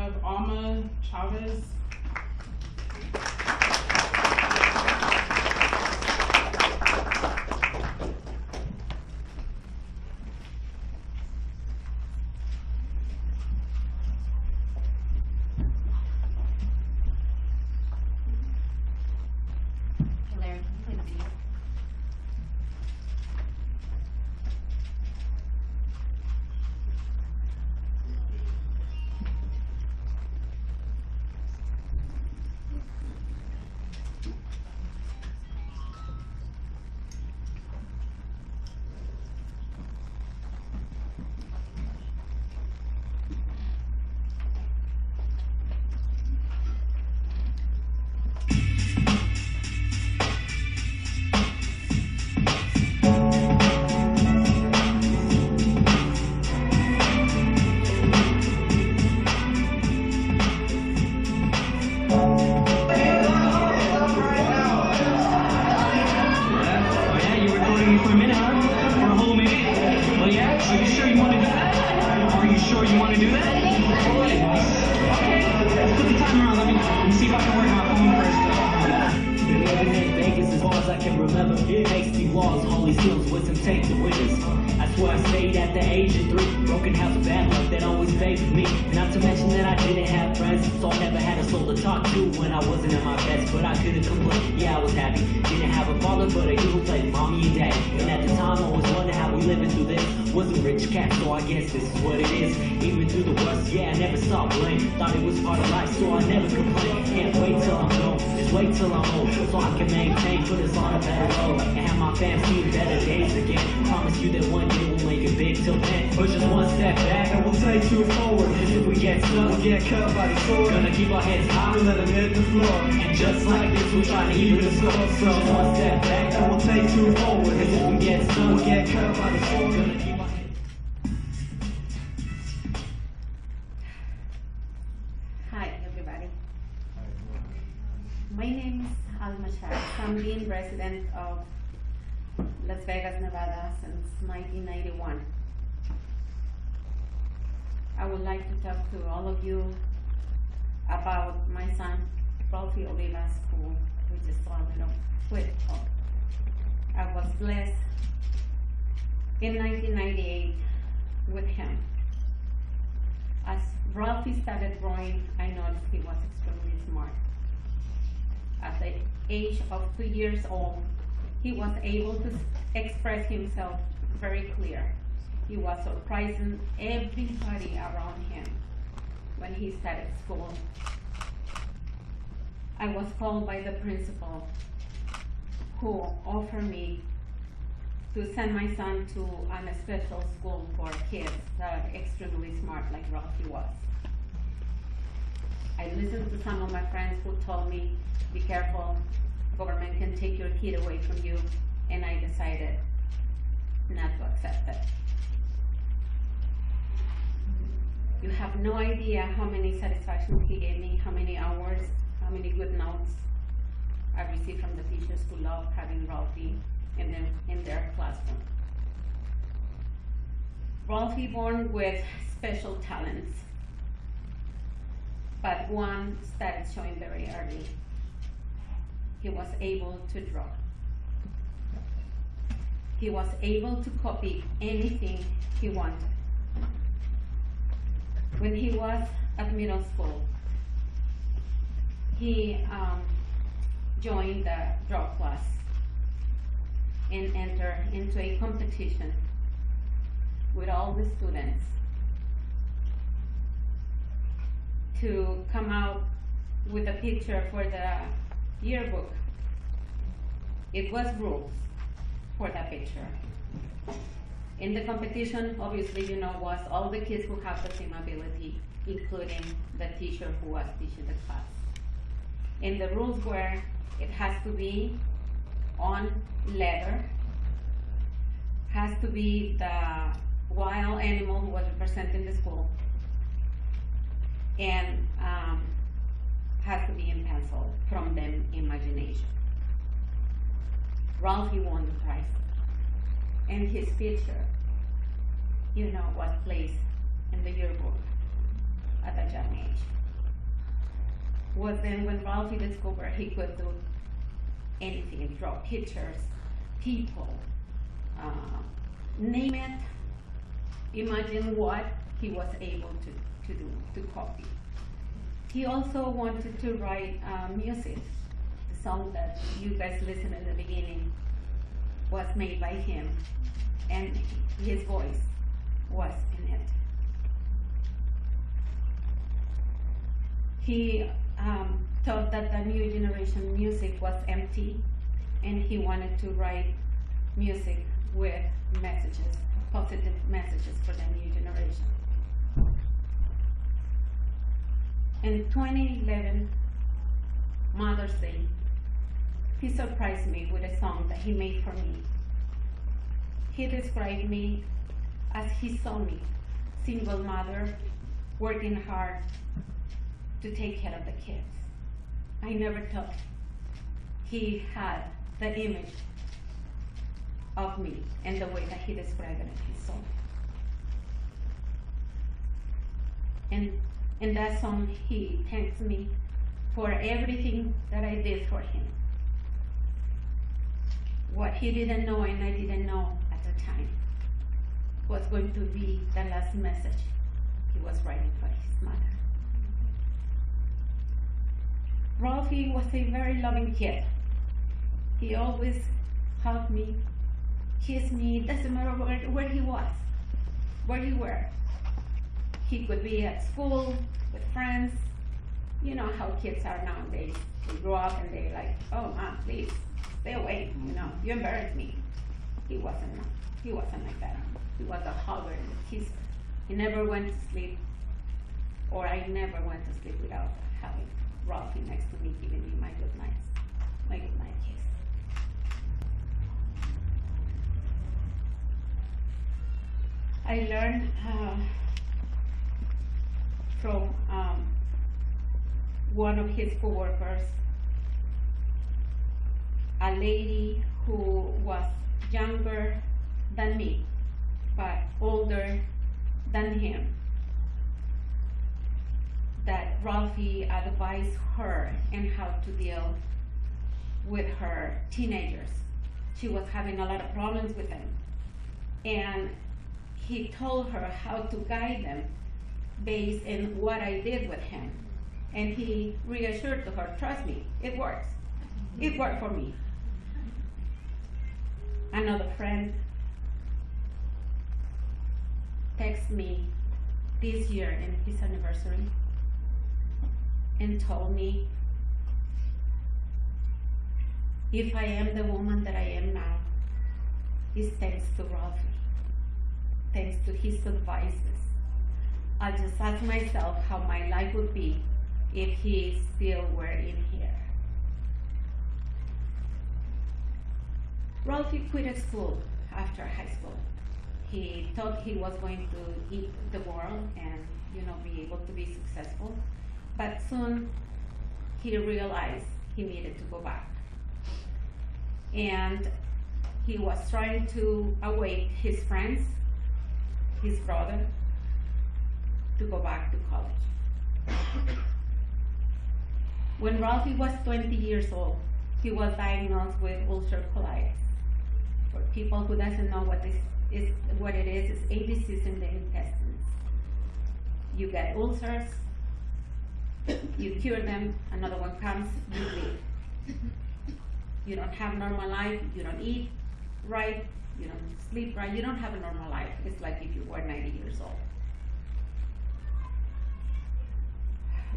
have Alma Chavez. Hi, everybody. My name is Alma Chavez. I'm being resident of Las Vegas, Nevada since 1991. I would like to talk to all of you about my son, Ralfy Olivas, who we just saw a little clip of. I was blessed in 1998 with him. As Ralfy started growing, I noticed he was extremely smart. At the age of 2 years old, he was able to express himself very clear. He was surprising everybody around him when he started school. I was called by the principal, who offered me to send my son to a special school for kids that are extremely smart like Ralfy was. I listened to some of my friends who told me, be careful, government can take your kid away from you, and I decided not to accept it. You have no idea how many satisfactions he gave me, how many hours, how many good notes I received from the teachers who loved having Ralfy in their classroom. Ralfy born with special talents, but one started showing very early. He was able to draw. He was able to copy anything he wanted. When he was at middle school, he joined the draw class and entered into a competition with all the students to come out with a picture for the yearbook. It was rules for that picture. In the competition, obviously, was all the kids who have the same ability, including the teacher who was teaching the class. And the rules were, it has to be on leather, has to be the wild animal who was representing the school, and has to be in pencil from them imagination. Ralfy won the prize, and his picture, was placed in the yearbook at a young age. was then when Ralfy discovered he could do anything, draw pictures, people, name it, imagine what he was able to do, to copy. He also wanted to write music. The song that you guys listened in the beginning was made by him, and his voice was in it. He thought that the new generation music was empty, and he wanted to write music with messages, positive messages for the new generation. In 2011, Mother's Day, he surprised me with a song that he made for me. He described me as he saw me, single mother, working hard to take care of the kids. I never thought he had the image of me and the way that he described it in his song. And in that song, he thanks me for everything that I did for him. What he didn't know and I didn't know at the time was going to be the last message he was writing for his mother. Ralfy was a very loving kid. He always hugged me, kissed me, doesn't matter where he was, where he were. He could be at school with friends. You know how kids are nowadays. They grow up and they're like, oh, Mom, please, stay away, you embarrass me. He wasn't like that. He was a hugger and a kisser. He never went to sleep, or I never went to sleep without having Ralfy next to me giving me my good night kiss. I learned from one of his coworkers, a lady who was younger than me, but older than him, that Ralfy advised her in how to deal with her teenagers. She was having a lot of problems with them. And he told her how to guide them based on what I did with him. And he reassured to her, trust me, it works. It worked for me. Another friend texted me this year in his anniversary and told me, if I am the woman that I am now, it's thanks to Ralfy, thanks to his advices. I just ask myself how my life would be if he still were in here. Ralfy quit school after high school. He thought he was going to eat the world and be able to be successful, but soon he realized he needed to go back. And he was trying to awake his friends, his brother, to go back to college. When Ralfy was 20 years old, he was diagnosed with ulcerative colitis. For people who doesn't know what it is, it's a disease in the intestines. You get ulcers, you cure them, another one comes, you bleed. You don't have normal life, you don't eat right, you don't sleep right, you don't have a normal life. It's like if you were 90 years old.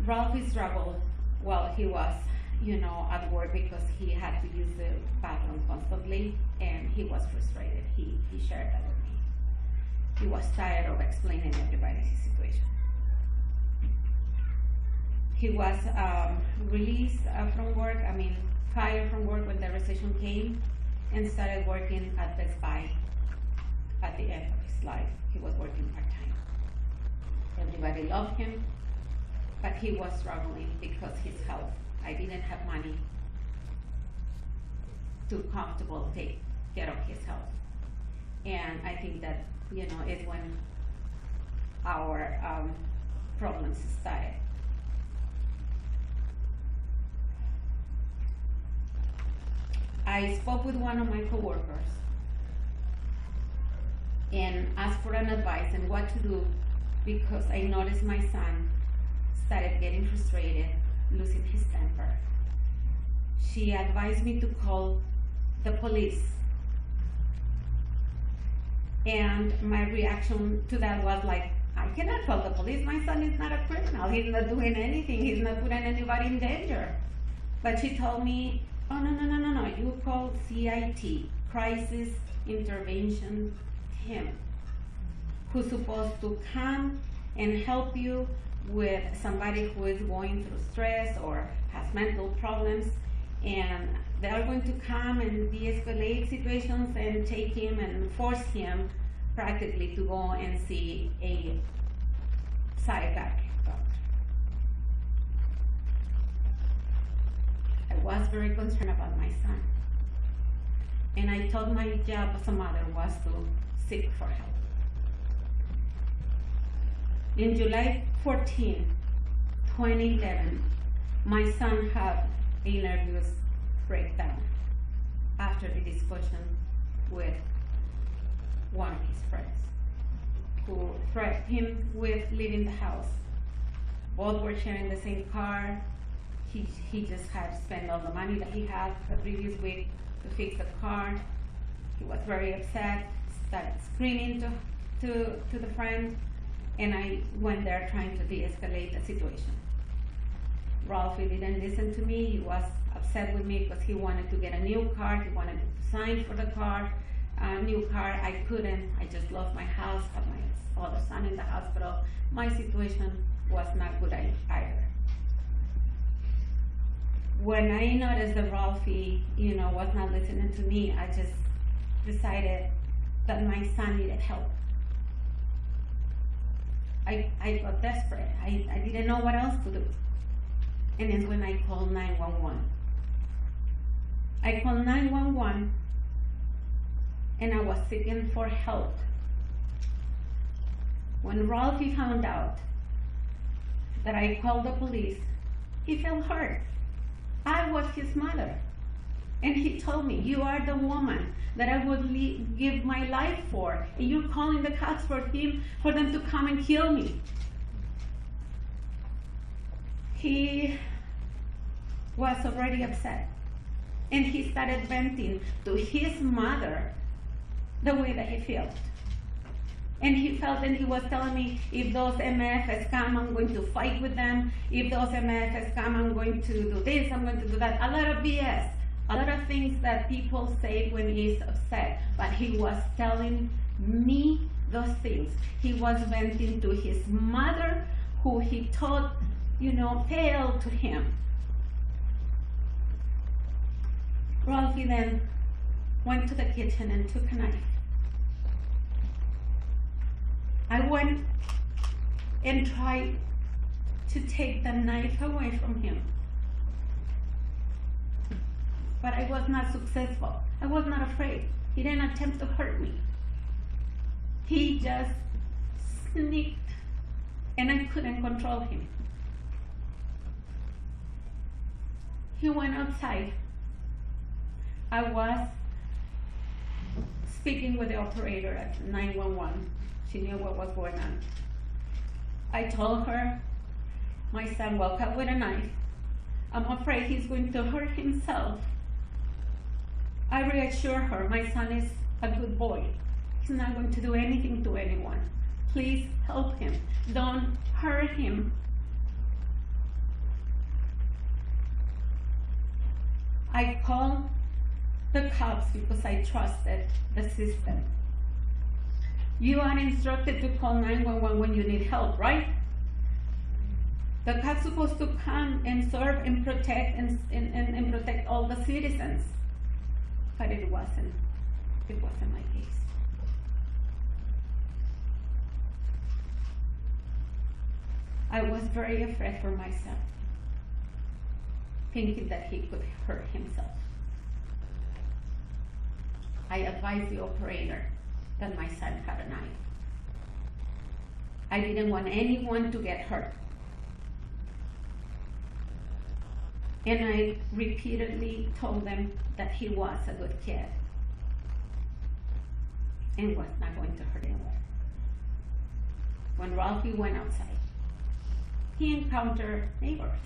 Ralfy struggled while he was, at work because he had to use the bathroom constantly, and he was frustrated. He shared that with me. He was tired of explaining everybody his situation. He was released from work, fired from work when the recession came, and started working at Best Buy at the end of his life. He was working part-time. Everybody loved him, but he was struggling because his health. I didn't have money to comfortable take care of his health. And I think that, is when our problems started. I spoke with one of my coworkers and asked for an advice on what to do because I noticed my son started getting frustrated, losing his temper. She advised me to call the police. And my reaction to that was like, I cannot call the police. My son is not a criminal. He's not doing anything. He's not putting anybody in danger. But she told me, oh, no. You call CIT, Crisis Intervention Team, who's supposed to come and help you with somebody who is going through stress or has mental problems. And they are going to come and de-escalate situations and take him and force him practically to go and see a psychiatric doctor. I was very concerned about my son. And I thought my job as a mother was to seek for help. In July 14, 2011, my son had a nervous breakdown after a discussion with one of his friends who threatened him with leaving the house. Both were sharing the same car. He just had spent all the money that he had the previous week to fix the car. He was very upset, started screaming to the friend, and I went there trying to de-escalate the situation. Ralfy didn't listen to me. He was upset with me because he wanted to get a new car. He wanted to sign for the car, new car. I couldn't. I just lost my house, had my other son in the hospital. My situation was not good either. When I noticed that Ralfy, was not listening to me, I just decided that my son needed help. I got desperate. I didn't know what else to do. And it's when I called 911. I called 911 and I was seeking for help. When Ralfy found out that I called the police, he felt hurt. I was his mother. And he told me, you are the woman that I would give my life for. And you're calling the cops for them to come and kill me. He was already upset. And he started venting to his mother the way that he felt. And he felt, and he was telling me, if those MFs come, I'm going to fight with them. If those MFs come, I'm going to do this, I'm going to do that. A lot of BS. A lot of things that people say when he's upset. But he was telling me those things. He was venting to his mother, who he thought, failed to him. Ralfy then went to the kitchen and took a knife. I went and tried to take the knife away from him. But I was not successful. I was not afraid. He didn't attempt to hurt me. He just sneaked, and I couldn't control him. He went outside. I was speaking with the operator at 911. She knew what was going on. I told her, my son woke up with a knife. I'm afraid he's going to hurt himself. I reassured her, my son is a good boy. He's not going to do anything to anyone. Please help him. Don't hurt him. I called the cops because I trusted the system. You are instructed to call 911 when you need help, right? The cops supposed to come and serve and protect and protect all the citizens. But it wasn't my case. I was very afraid for my son, thinking that he could hurt himself. I advised the operator that my son had a knife. I didn't want anyone to get hurt. And I repeatedly told them that he was a good kid and was not going to hurt anyone. When Ralfy went outside, he encountered neighbors,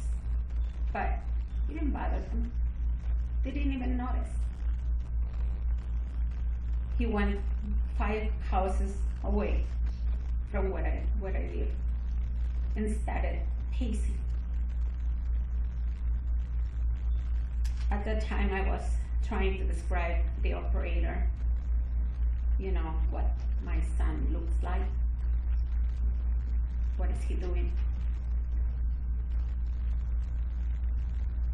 but he didn't bother them. They didn't even notice. He went 5 houses away from where I live and started pacing. At that time, I was trying to describe the operator, what my son looks like. What is he doing?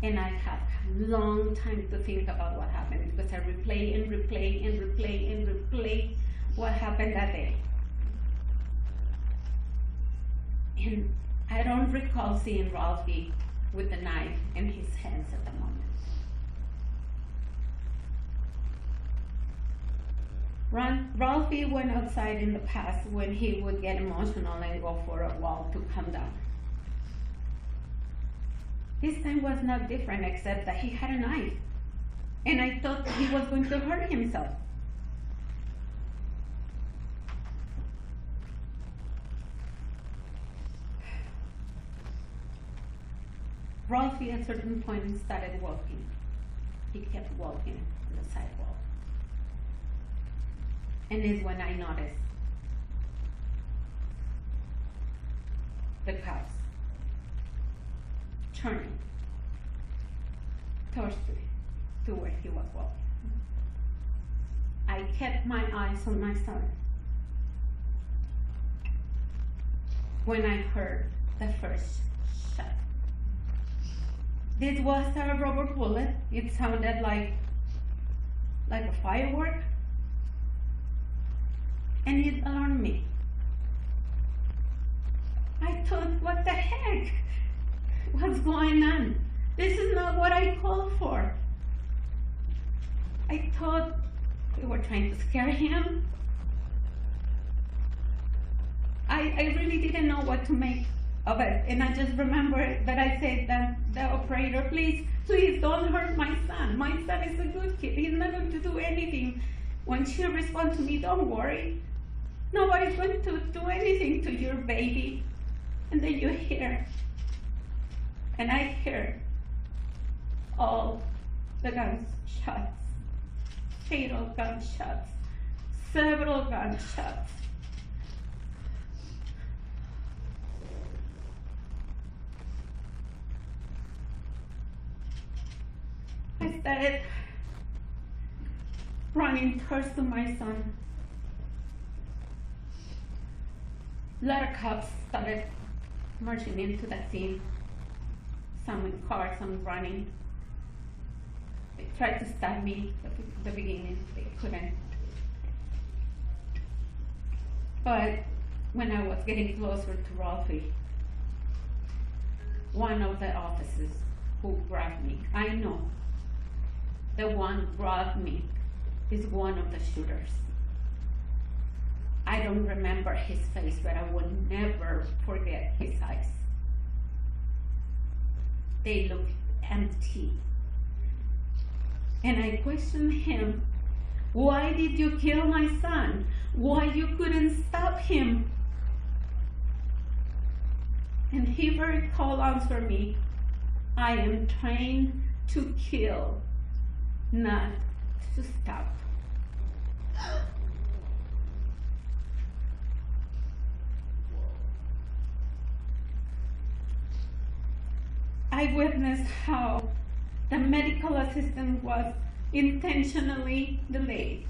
And I have a long time to think about what happened because I replay and replay and replay and replay what happened that day. And I don't recall seeing Ralfy with the knife in his hands at the moment. Ralfy went outside in the past when he would get emotional and go for a walk to calm down. This time was not different except that he had a knife, and I thought he was going to hurt himself. Ralfy at a certain point started walking. He kept walking on the sidewalk. And it's when I noticed the cops turning towards to where he was walking. I kept my eyes on my son when I heard the first shot. This was a rubber bullet. It sounded like a firework. And it alarmed me. I thought, what the heck? What's going on? This is not what I called for. I thought we were trying to scare him. I really didn't know what to make of it. And I just remember that I said that the operator, please don't hurt my son. My son is a good kid. He's not going to do anything. When she responds to me, don't worry. Nobody's going to do anything to your baby. And then you hear, and I hear all the gunshots, fatal gunshots, several gunshots. I started running towards to my son. A lot of cops started marching into the scene. Some in cars, some running. They tried to stop me at the beginning. They couldn't. But when I was getting closer to Ralfy, one of the officers who grabbed me, I know the one who grabbed me is one of the shooters. I don't remember his face, but I will never forget his eyes. They look empty. And I questioned him, why did you kill my son? Why you couldn't stop him? And he very calm answered me, I am trained to kill, not to stop. I witnessed how the medical assistant was intentionally delayed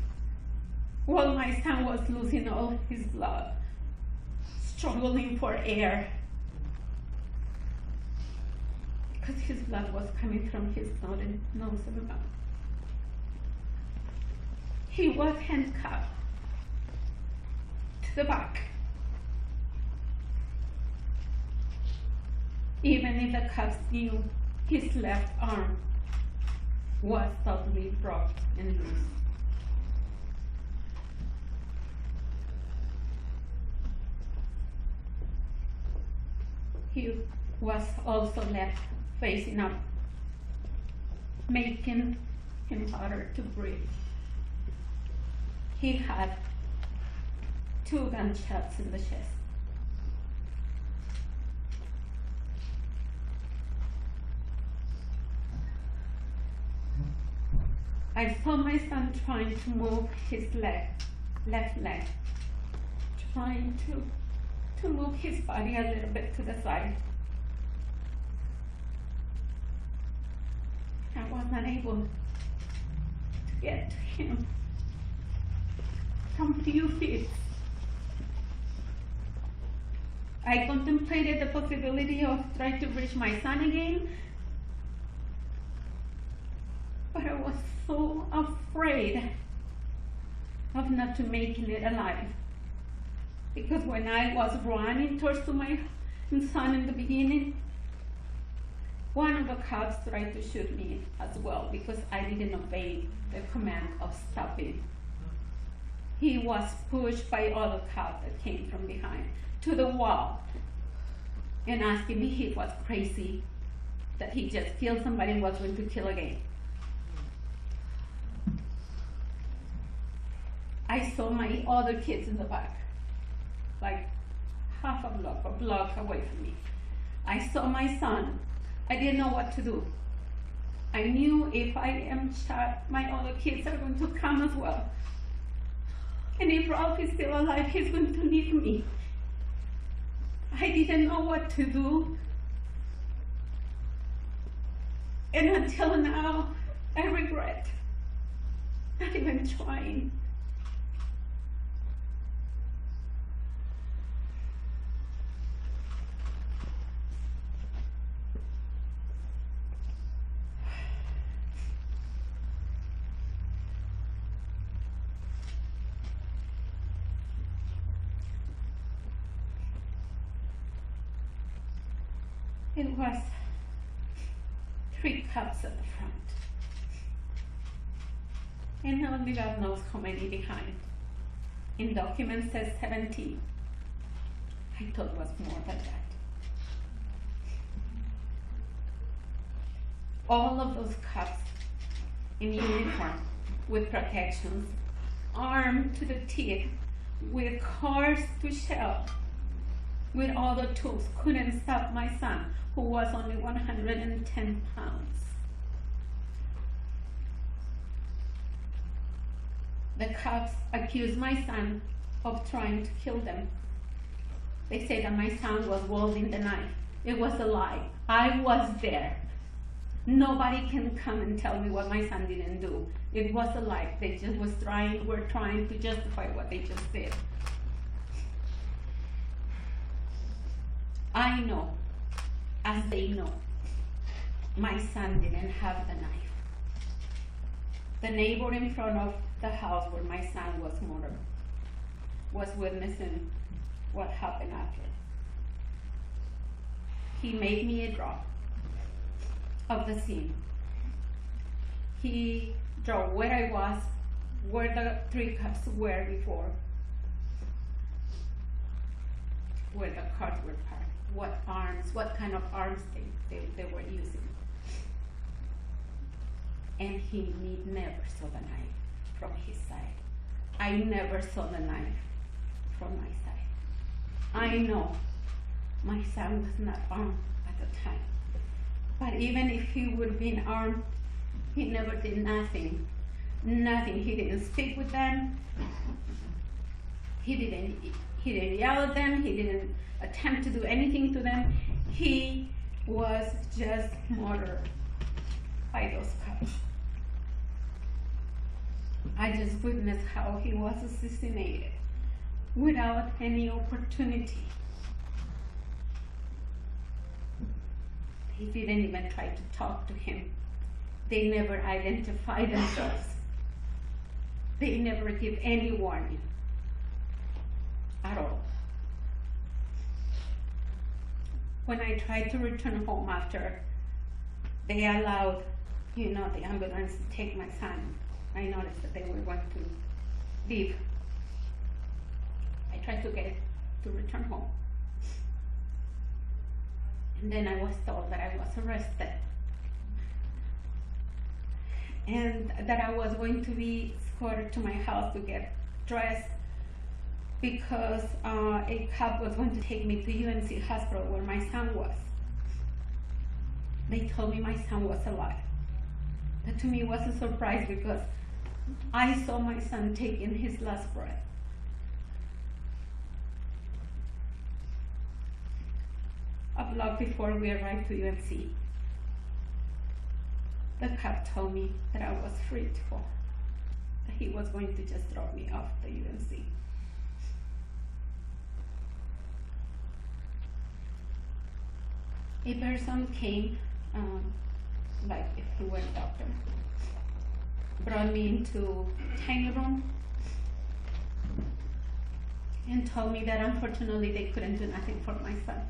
while my son was losing all his blood, struggling for air because his blood was coming from his nose and mouth. He was handcuffed to the back. Even if the cops knew his left arm was totally broken and loose. He was also left facing up making him harder to breathe. He had 2 gunshots in the chest. I saw my son trying to move his left leg, trying to move his body a little bit to the side. I was not able to get to him from few feet. I contemplated the possibility of trying to reach my son again, but I was so afraid of not to making it alive. Because when I was running towards my son in the beginning, one of the cops tried to shoot me as well because I didn't obey the command of stopping. He was pushed by other cops that came from behind to the wall and asking me if he was crazy, that he just killed somebody and was going to kill again. I saw my other kids in the back, like half a block away from me. I saw my son. I didn't know what to do. I knew if I am shot, my other kids are going to come as well. And if Ralph is still alive, he's going to need me. I didn't know what to do. And until now, I regret not even trying. It was 3 cops at the front. And only God knows how many behind. In documents says 17. I thought it was more than that. All of those cops in uniform with protections, armed to the teeth, with cars to shell, with all the tools, couldn't stop my son, who was only 110 pounds. The cops accused my son of trying to kill them. They said that my son was wielding the knife. It was a lie. I was there. Nobody can come and tell me what my son didn't do. It was a lie. They just were trying to justify what they just did. I know, as they know, my son didn't have the knife. The neighbor in front of the house where my son was murdered was witnessing what happened after. He made me a draw of the scene. He drew where I was, where the 3 cops were before, where the cars were parked, what kind of arms they were using. And he never saw the knife from his side. I never saw the knife from my side. I know my son was not armed at the time. But even if he would have been armed, he never did nothing. Nothing. He didn't speak with them. He didn't yell at them. He didn't attempt to do anything to them. He was just murdered by those cops. I just witnessed how he was assassinated without any opportunity. They didn't even try to talk to him. They never identified themselves. They never give any warning at all. When I tried to return home after they allowed, the ambulance to take my son, I noticed that they were going to leave. I tried to return home. And then I was told that I was arrested. and that I was going to be escorted to my house to get dressed because a cab was going to take me to UNC hospital where my son was. They told me my son was alive. But to me it was a surprise because I saw my son taking his last breath. A block before we arrived to UNC, the cop told me that I was free to go, that he was going to just drop me off the UNC. A person came, like if he were a doctor, brought me into tiny room and told me that unfortunately they couldn't do nothing for my son.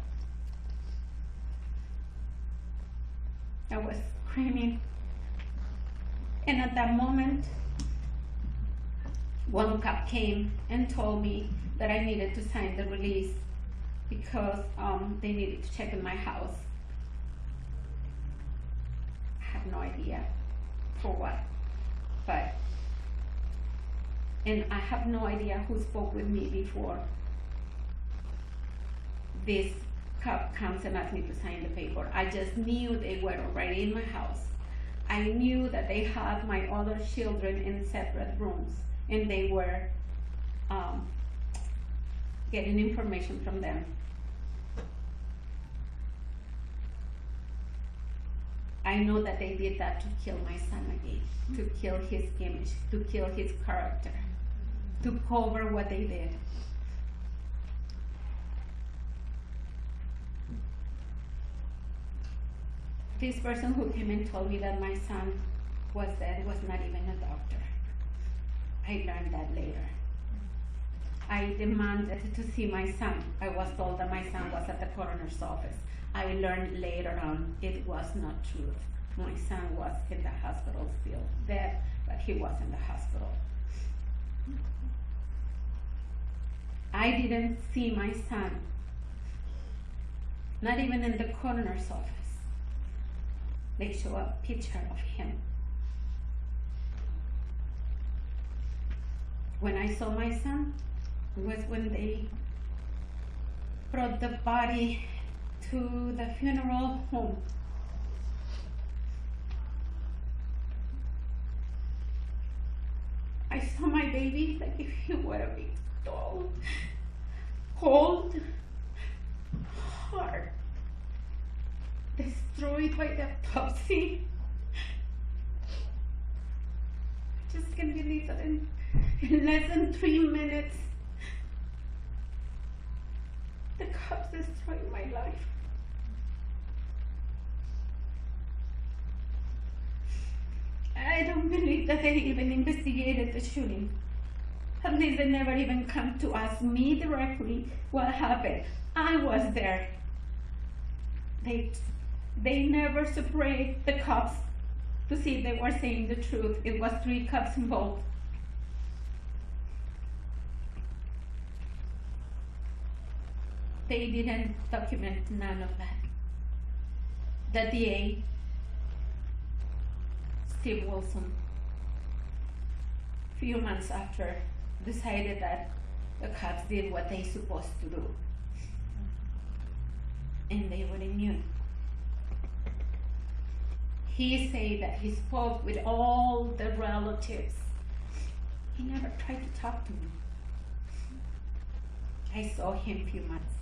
I was screaming, and at that moment, one cop came and told me that I needed to sign the release because they needed to check in my house. I have no idea for what, and I have no idea who spoke with me before this cop comes and asked me to sign the paper. I just knew they were already in my house. I knew that they had my other children in separate rooms, and they were getting information from them. I know that they did that to kill my son again, to kill his image, to kill his character, to cover what they did. This person who came and told me that my son was dead was not even a doctor. I learned that later. I demanded to see my son. I was told that my son was at the coroner's office. I learned later on it was not true. My son was in the hospital still dead, but he was in the hospital. I didn't see my son, not even in the coroner's office. They show a picture of him. When I saw my son, it was when they brought the body to the funeral home. I saw my baby like if he were a big doll, cold, hard, destroyed by the autopsy. I just can't believe that in less than 3 minutes, the cops destroyed my life. I don't believe that they even investigated the shooting. At least they never even come to ask me directly what happened. I was there. They never separated the cops to see if they were saying the truth. It was 3 cops involved. They didn't document none of that. The DA, Steve Wilson, a few months after, decided that the cops did what they supposed to do, and they were immune. He said that he spoke with all the relatives. He never tried to talk to me. I saw him a few months,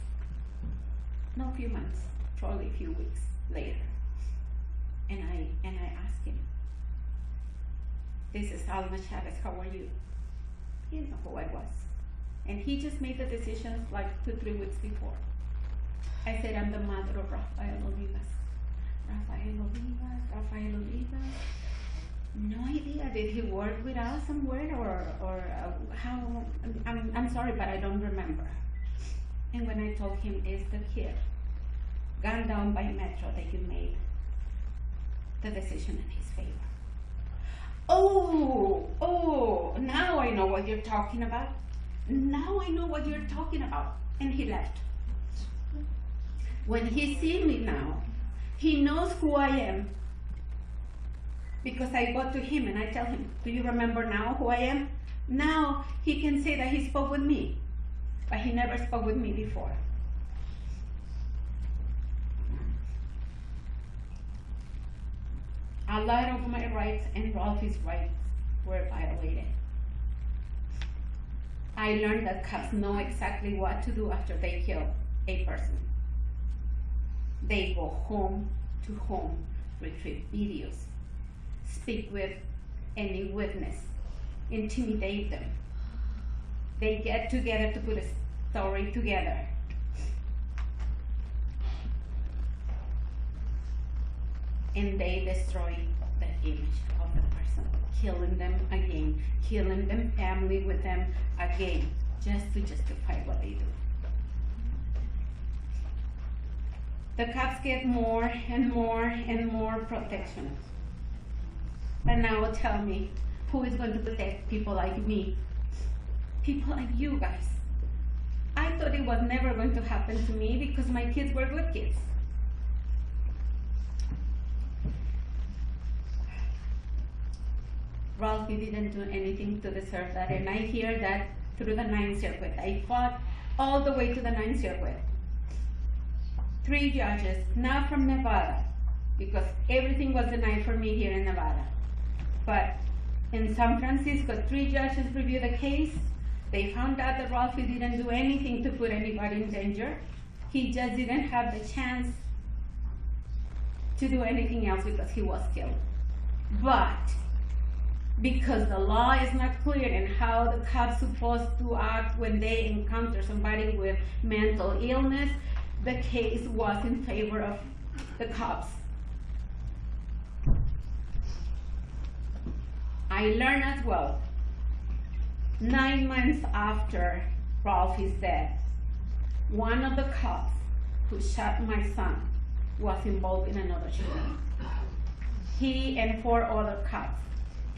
not a few months, probably a few weeks later, and I asked him, "This is Alma Chavez, how are you?" He didn't know who I was. And he just made the decisions like 2-3 weeks before. I said, "I'm the mother of Rafael Olivas." Rafael Olivas. No idea. Did he work with us somewhere or how? I'm sorry, but I don't remember. And when I told him, "It's the kid gunned down by Metro that you made the decision in his favor." Oh, now I know what you're talking about. Now I know what you're talking about. And he left. When he sees me now, he knows who I am. Because I go to him and I tell him, do you remember now who I am? Now he can say that he spoke with me, but he never spoke with me before. A lot of my rights and Ralfy's rights were violated. I learned that cops know exactly what to do after they kill a person. They go home to home, retrieve videos, speak with any witness, intimidate them. They get together to put a story together. And they destroy the image of the person, killing them again, killing them family with them again, just to justify what they do. The cops get more and more and more protection. And now tell me, who is going to protect people like me? People like you guys. I thought it was never going to happen to me because my kids were good kids. Ralfy didn't do anything to deserve that, and I hear that through the 9th Circuit. I fought all the way to the 9th Circuit. 3 judges, not from Nevada, because everything was denied for me here in Nevada. But in San Francisco, 3 judges reviewed the case. They found out that Ralfy didn't do anything to put anybody in danger. He just didn't have the chance to do anything else because he was killed. But because the law is not clear in how the cops supposed to act when they encounter somebody with mental illness, the case was in favor of the cops. I learned as well, 9 months after Ralfy's death, one of the cops who shot my son was involved in another shooting. He and 4 other cops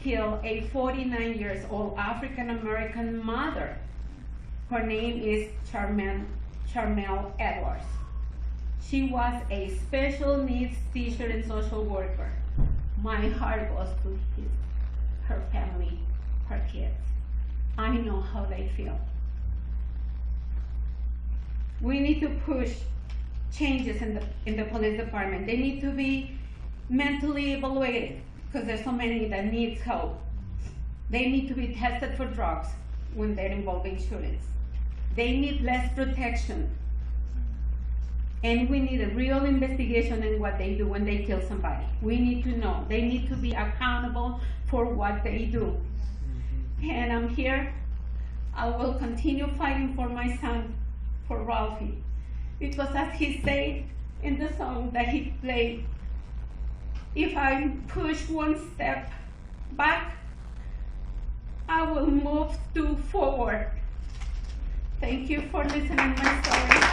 killed a 49-year-old African-American mother. Her name is Charmel Edwards. She was a special needs teacher and social worker. My heart goes to her family, her kids. I know how they feel. We need to push changes in the police department. They need to be mentally evaluated because there's so many that need help. They need to be tested for drugs when they're involved in shootings. They need less protection. And we need a real investigation in what they do when they kill somebody. We need to know. They need to be accountable for what they do. And I'm here. I will continue fighting for my son, for Ralfy. Because as he said in the song that he played, if I push one step back, I will move 2 forward. Thank you for listening to my story.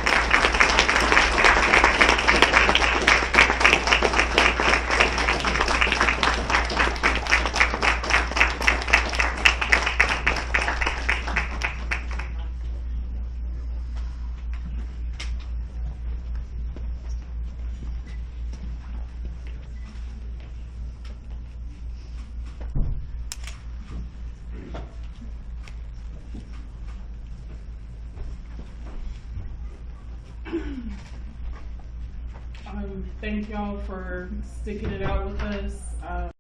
Thank y'all for sticking it out with us.